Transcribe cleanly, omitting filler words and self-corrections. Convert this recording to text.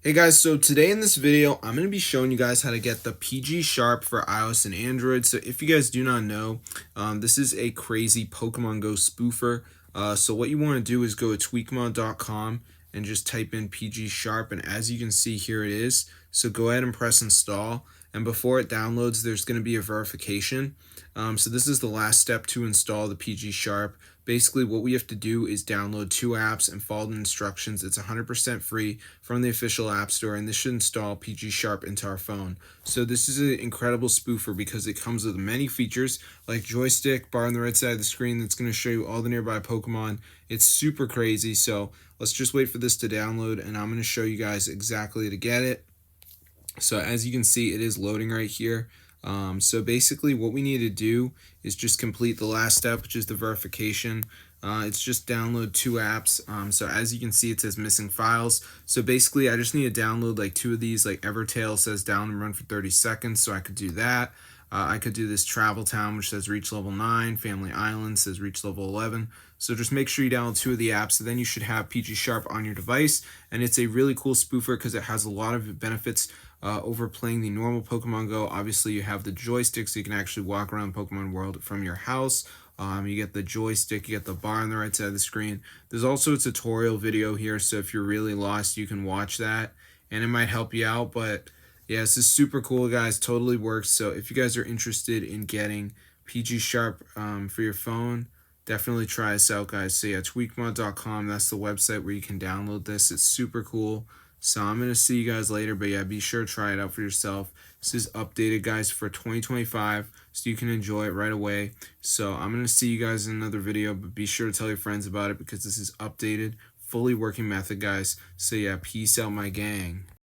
Hey guys, so today in this video, I'm going to be showing you guys how to get the PGSharp for iOS and Android. So if you guys do not know, this is a crazy Pokemon Go spoofer. So what you want to do is go to tweakmod.com and just type in PGSharp, and as you can see, here it is. So go ahead and press install, and before it downloads, there's going to be a verification. So this is the last step to install the PGSharp. Basically, what we have to do is download 2 apps and follow the instructions. It's 100% free from the official App Store, and this should install PGSharp into our phone. So this is an incredible spoofer because it comes with many features like joystick, bar on the right side of the screen that's going to show you all the nearby Pokemon. It's super crazy, so let's just wait for this to download, and I'm going to show you guys exactly to get it. So as you can see, it is loading right here. So basically what we need to do is just complete the last step, which is the verification. It's just download 2 apps. So as you can see, it says missing files. So basically I just need to download like 2 of these. Like Evertail says down and run for 30 seconds, so I could do that. I could do this Travel Town, which says reach level 9. Family Island says reach level 11. So just make sure you download 2 of the apps, so then you should have PGSharp on your device. And it's a really cool spoofer because it has a lot of benefits over playing the normal Pokemon Go. Obviously, you have the joystick, so you can actually walk around Pokemon World from your house. You get the joystick, you get the bar on the right side of the screen. There's also a tutorial video here, so if you're really lost, you can watch that, and it might help you out. But yeah, this is super cool, guys. Totally works. So if you guys are interested in getting PGSharp for your phone, definitely try this out, guys. So yeah, tweakmod.com, that's the website where you can download this. It's super cool. So I'm going to see you guys later, but yeah, be sure to try it out for yourself. This is updated, guys, for 2025, so you can enjoy it right away. So I'm going to see you guys in another video, but be sure to tell your friends about it because this is updated, fully working method, guys. So yeah, peace out, my gang.